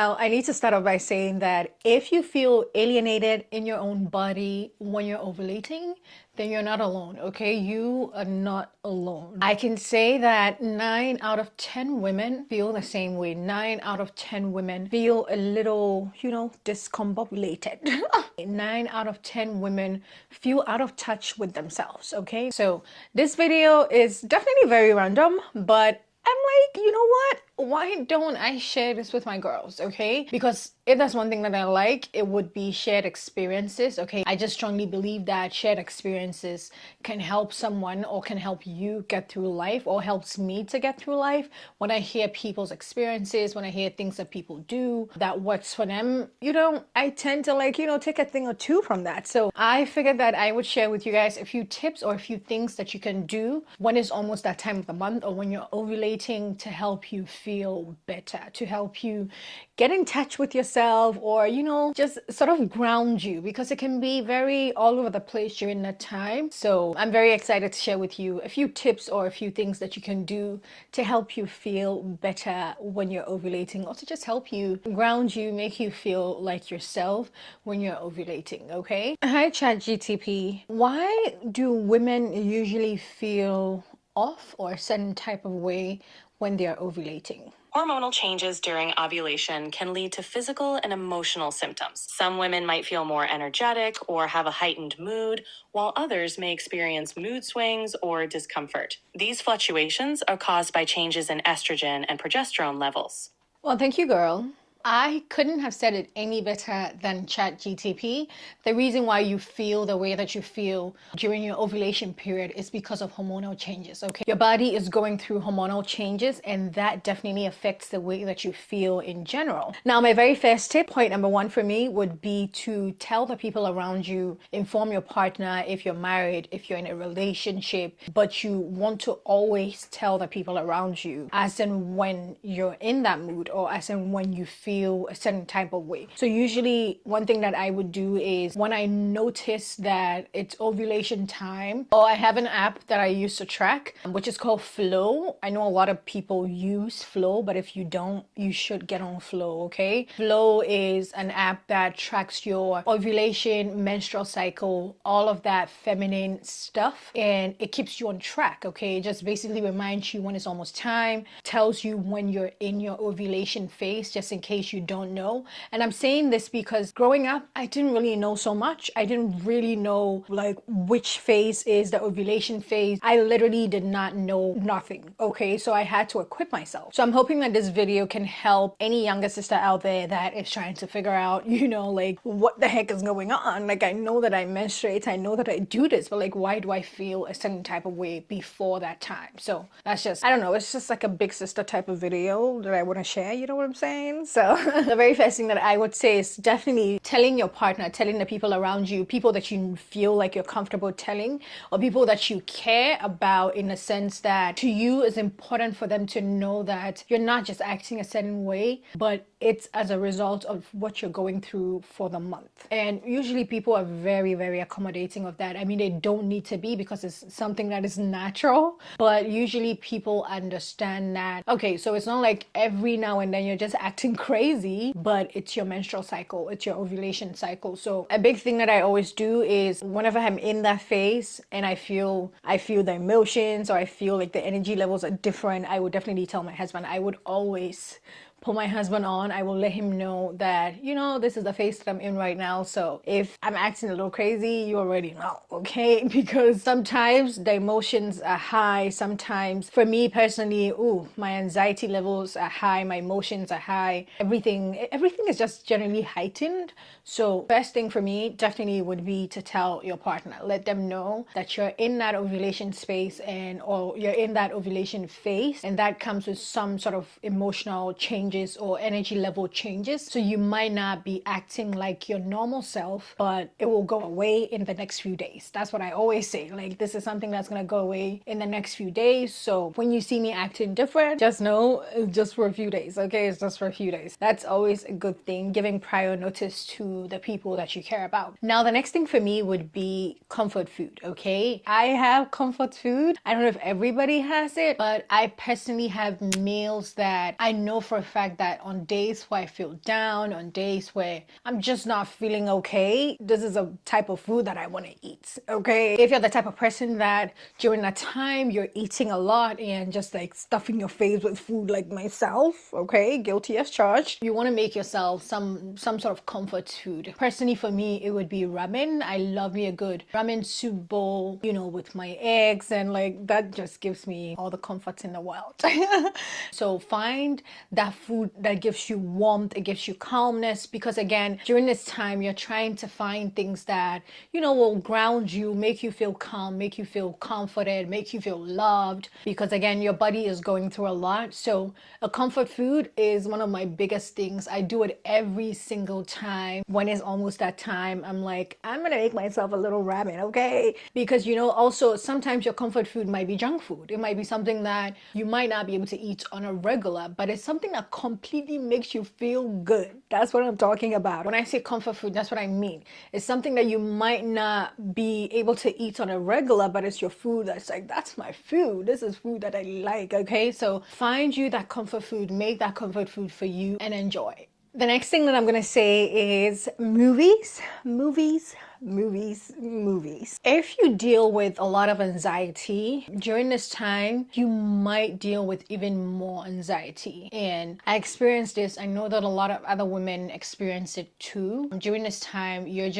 Now, I need to start off by saying that if you feel alienated in your own body when you're ovulating, then you're not alone, okay? You are not alone. I can say that 9 out of 10 women feel the same way. 9 out of 10 women feel a little, discombobulated. 9 out of 10 women feel out of touch with themselves, okay? So this video is definitely very random, but I'm like, you know what? Why don't I share this with my girls, okay? Because if there's one thing that I like, it would be shared experiences, okay? I just strongly believe that shared experiences can help someone or can help you get through life or helps me to get through life. When I hear people's experiences, when I hear things that people do that works for them, I tend to take a thing or two from that. So I figured that I would share with you guys a few tips or a few things that you can do when it's almost that time of the month or when you're ovulating to help you feel better, to help you get in touch with yourself or, just sort of ground you because it can be very all over the place during that time. So I'm very excited to share with you a few tips or a few things that you can do to help you feel better when you're ovulating or to just help you ground you, make you feel like yourself when you're ovulating, okay? Hi, ChatGTP. Why do women usually feel off or a certain type of way when they are ovulating? Hormonal changes during ovulation can lead to physical and emotional symptoms. Some women might feel more energetic or have a heightened mood, while others may experience mood swings or discomfort. These fluctuations are caused by changes in estrogen and progesterone levels. Well, thank you, girl. I couldn't have said it any better than ChatGTP. The reason why you feel the way that you feel during your ovulation period is because of hormonal changes, okay? Your body is going through hormonal changes and that definitely affects the way that you feel in general. Now, my very first tip, point number one for me would be to tell the people around you, inform your partner if you're married, if you're in a relationship, but you want to always tell the people around you as in when you're in that mood or as in when you feel a certain type of way. So usually one thing that I would do is when I notice that it's ovulation time, or I have an app that I use to track, which is called Flow. I know a lot of people use Flow, but if you don't, you should get on Flow, okay? Flow is an app that tracks your ovulation, menstrual cycle, all of that feminine stuff, and it keeps you on track, okay? It just basically reminds you when it's almost time, tells you when you're in your ovulation phase, just in case you don't know. And I'm saying this because growing up, I didn't really know so much. I didn't really know like which phase is the ovulation phase. I literally did not know nothing, okay? So I had to equip myself. So I'm hoping that this video can help any younger sister out there that is trying to figure out, like what the heck is going on? Like I know that I menstruate, I know that I do this, but like why do I feel a certain type of way before that time? So that's just, I don't know, it's just like a big sister type of video that I want to share, you know what I'm saying? So the very first thing that I would say is definitely telling your partner, telling the people around you, people that you feel like you're comfortable telling, or people that you care about in a sense that to you is important for them to know that you're not just acting a certain way, but it's as a result of what you're going through for the month. And usually people are very, very accommodating of that. I mean, they don't need to be because it's something that is natural, but usually people understand that, okay, so it's not like every now and then you're just acting crazy, but it's your menstrual cycle, it's your ovulation cycle. So a big thing that I always do is whenever I'm in that phase and I feel the emotions or I feel like the energy levels are different, I would definitely tell my husband. I would always put my husband on. I will let him know that, this is the phase that I'm in right now. So if I'm acting a little crazy, you already know, okay? Because sometimes the emotions are high. Sometimes for me personally, my anxiety levels are high, my emotions are high. Everything is just generally heightened. So first thing for me definitely would be to tell your partner. Let them know that you're in that ovulation space or you're in that ovulation phase, and that comes with some sort of emotional changes or energy level changes. So you might not be acting like your normal self, but it will go away in the next few days. That's what I always say. Like, this is something that's gonna go away in the next few days. So when you see me acting different, just know it's just for a few days, okay? It's just for a few days. That's always a good thing, giving prior notice to the people that you care about. Now, the next thing for me would be comfort food, okay? I have comfort food. I don't know if everybody has it, but I personally have meals that I know for a fact fact that on days where I feel down, on days where I'm just not feeling okay, this is a type of food that I want to eat, okay? If you're the type of person that during that time you're eating a lot and just like stuffing your face with food like myself, okay, guilty as charged, you want to make yourself some sort of comfort food. Personally, for me, it would be ramen. I love me a good ramen soup bowl, you know, with my eggs, and like that just gives me all the comfort in the world. So find that food that gives you warmth, it gives you calmness, because again, during this time you're trying to find things that, you know, will ground you, make you feel calm, make you feel comforted, make you feel loved, because again, your body is going through a lot. So a comfort food is one of my biggest things. I do it every single time. When it's almost that time, I'm like, I'm gonna make myself a little ramen, okay? Because you know, also sometimes your comfort food might be junk food. It might be something that you might not be able to eat on a regular, but it's something that completely makes you feel good. That's what I'm talking about. When I say comfort food, that's what I mean. It's something that you might not be able to eat on a regular, but it's your food that's like, that's my food. This is food that I like, okay? So find you that comfort food, make that comfort food for you, and enjoy. The next thing that I'm gonna say is movies, movies, movies, movies. If you deal with a lot of anxiety during this time, you might deal with even more anxiety. And I experienced this. I know that a lot of other women experience it too. During this time, your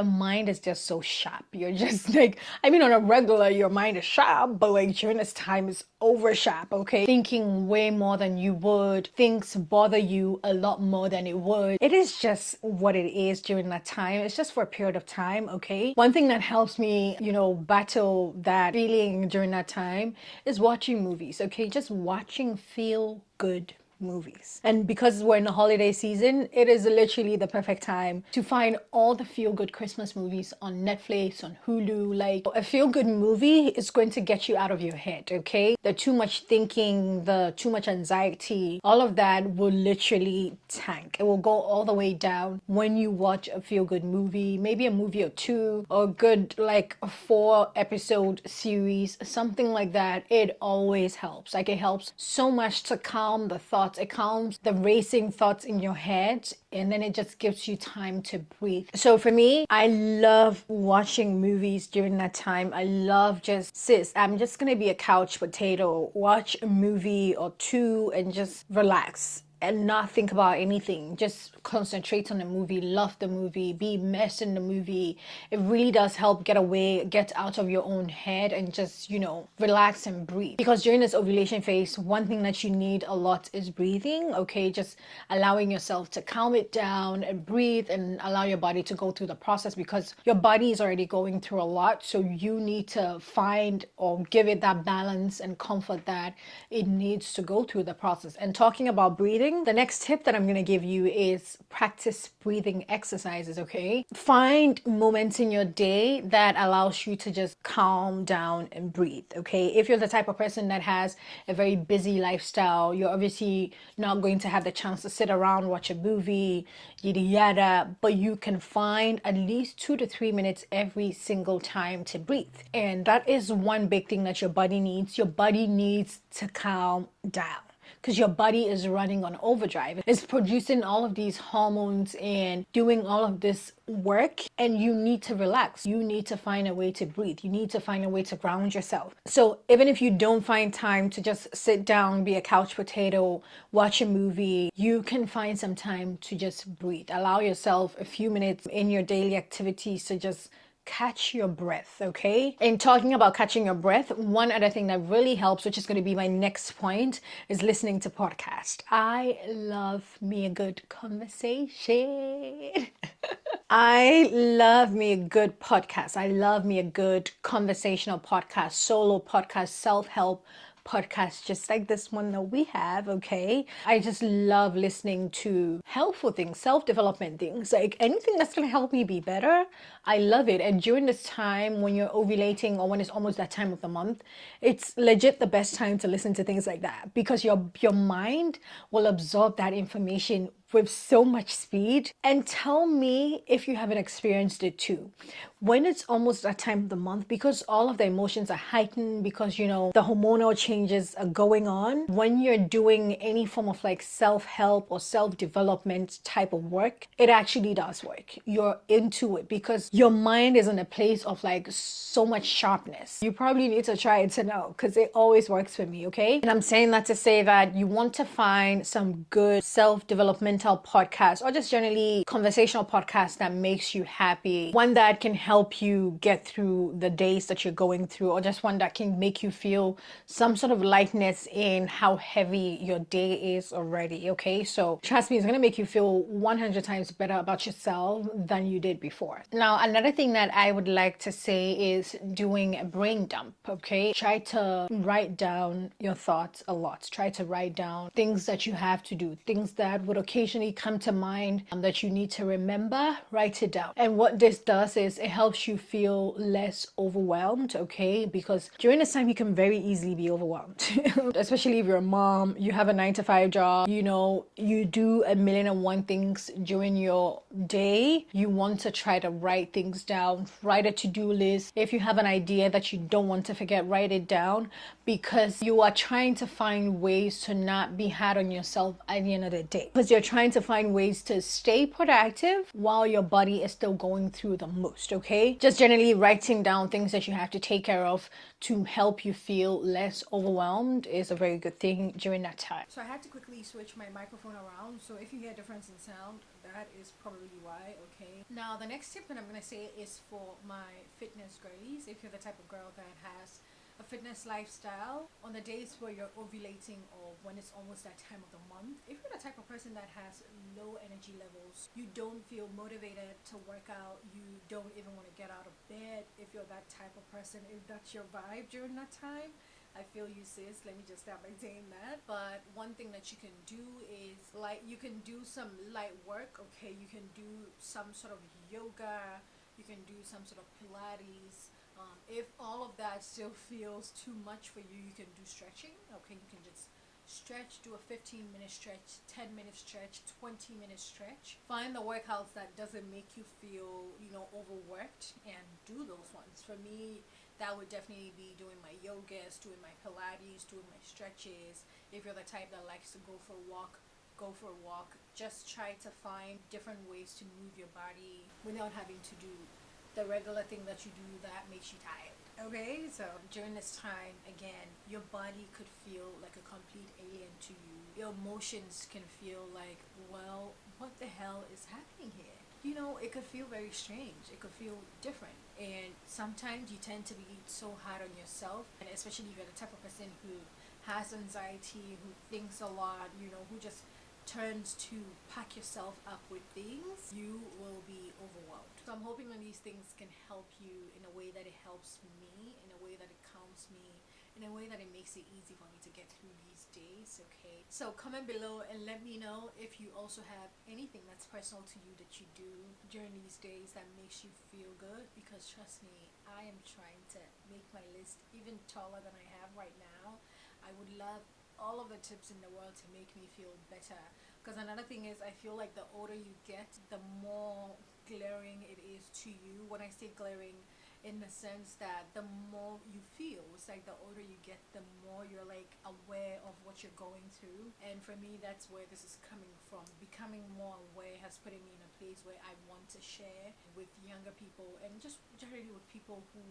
mind is just so sharp. You're just like, I mean, on a regular, your mind is sharp, but like during this time, it's over sharp, okay? Thinking way more than you would. Things bother you a lot more than it would. It is just what it is during that time. It's just for a period of time, okay? One thing that helps me, you know, battle that feeling during that time is watching movies, okay? Just watching feel good movies. And because we're in the holiday season, it is literally the perfect time to find all the feel-good Christmas movies on Netflix, on Hulu. Like, a feel-good movie is going to get you out of your head, okay? The too much thinking, the too much anxiety, all of that will literally tank. It will go all the way down when you watch a feel-good movie, maybe a movie or two, or good like a 4-episode series, something like that. It always helps. Like, it helps so much to calm the thoughts. It calms the racing thoughts in your head, and then it just gives you time to breathe. So for me, I love watching movies during that time. I love just, sis, I'm just gonna be a couch potato, watch a movie or two and just relax and not think about anything. Just concentrate on the movie, love the movie, be immersed in the movie. It really does help get away, get out of your own head, and just, you know, relax and breathe. Because during this ovulation phase, one thing that you need a lot is breathing, okay? Just allowing yourself to calm it down and breathe and allow your body to go through the process, because your body is already going through a lot. So you need to find or give it that balance and comfort that it needs to go through the process. And talking about breathing, the next tip that I'm going to give you is practice breathing exercises, okay? Find moments in your day that allows you to just calm down and breathe, okay? If you're the type of person that has a very busy lifestyle, you're obviously not going to have the chance to sit around, watch a movie, yada yada, but you can find at least 2 to 3 minutes every single time to breathe. And that is one big thing that your body needs. Your body needs to calm down, because your body is running on overdrive. It's producing all of these hormones and doing all of this work, and you need to relax. You need to find a way to breathe. You need to find a way to ground yourself. So even if you don't find time to just sit down, be a couch potato, watch a movie, you can find some time to just breathe. Allow yourself a few minutes in your daily activities to just catch your breath, okay? And talking about catching your breath, one other thing that really helps, which is going to be my next point, is listening to podcasts. I love me a good conversation. I love me a good podcast. I love me a good conversational podcast, solo podcast, self-help podcasts just like this one that we have, okay? I just love listening to helpful things, self-development things, like anything that's gonna help me be better. I love it. And during this time when you're ovulating, or when it's almost that time of the month, it's legit the best time to listen to things like that, because your mind will absorb that information with so much speed. And tell me if you haven't experienced it too. When it's almost that time of the month, because all of the emotions are heightened, because you know the hormonal changes are going on, when you're doing any form of like self-help or self-development type of work, it actually does work. You're into it because your mind is in a place of like so much sharpness. You probably need to try it to know, because it always works for me, okay? And I'm saying that to say that you want to find some good self-developmental podcasts, or just generally conversational podcasts that makes you happy, one that can help you get through the days that you're going through, or just one that can make you feel some sort of lightness in how heavy your day is already, okay? So trust me, it's gonna make you feel 100 times better about yourself than you did before. Now, another thing that I would like to say is doing a brain dump, okay? Try to write down your thoughts a lot. Try to write down things that you have to do, things that would occasionally come to mind that you need to remember. Write it down. And what this does is it helps you feel less overwhelmed, okay? Because during this time you can very easily be overwhelmed, especially if you're a mom, you have a 9-to-5 job, you know, you do a million and one things during your day. You want to try to write things down, write a to-do list. If you have an idea that you don't want to forget, write it down, because you are trying to find ways to not be hard on yourself at the end of the day, because you're trying to find ways to stay productive while your body is still going through the most, okay? Just generally writing down things that you have to take care of to help you feel less overwhelmed is a very good thing during that time. So I had to quickly switch my microphone around, so if you hear a difference in sound, that is probably why, okay? Now the next tip that I'm going to say is for my fitness girlies. If you're the type of girl that has a fitness lifestyle, on the days where you're ovulating or when it's almost that time of the month, if you're the type of person that has low energy levels, you don't feel motivated to work out, you don't even want to get out of bed, if you're that type of person, if that's your vibe during that time, I feel you, sis. Let me just start by saying that. But one thing that you can do is, like, you can do some light work, okay? You can do some sort of yoga, you can do some sort of Pilates. If all of that still feels too much for you, you can do stretching, okay? You can just stretch, do a 15-minute stretch, 10-minute stretch, 20-minute stretch. Find the workouts that doesn't make you feel, you know, overworked, and do those ones. For me, that would definitely be doing my yogas, doing my Pilates, doing my stretches. If you're the type that likes to go for a walk, go for a walk. Just try to find different ways to move your body without having to do the regular thing that you do that makes you tired, okay? So during this time, again, your body could feel like a complete alien to you. Your emotions can feel like, well, what the hell is happening here? You know, it could feel very strange. It could feel different. And sometimes you tend to be so hard on yourself, and especially if you're the type of person who has anxiety, who thinks a lot, you know, who just turns to pack yourself up with things, you will be overwhelmed. So I'm hoping that these things can help you in a way that it helps me, in a way that it calms me, in a way that it makes it easy for me to get through these days, okay? So comment below and let me know if you also have anything that's personal to you that you do during these days that makes you feel good, because trust me, I am trying to make my list even taller than I have right now. I would love all of the tips in the world to make me feel better, because another thing is, I feel like the older you get, the more glaring it is to you. When I say glaring, in the sense that the more you feel, it's like the older you get, the more you're like aware of what you're going through. And for me, that's where this is coming from. Becoming more aware has put me in a place where I want to share with younger people, and just generally with people who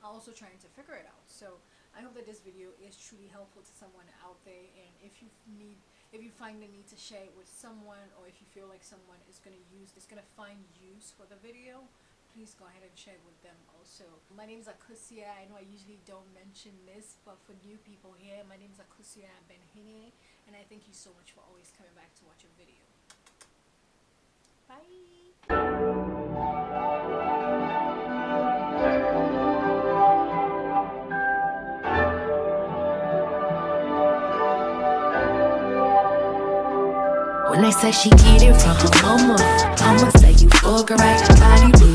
are also trying to figure it out. So I hope that this video is truly helpful to someone out there, and if you find the need to share it with someone, or if you feel like someone is going to find use for the video, please go ahead and share it with them also. My name is Akosia. I know I usually don't mention this, but for new people here, my name is akosuabenhene, and I thank you so much for always coming back to watch a video. Bye! When they say she get it from her mama, I'ma say you fuck her right, your body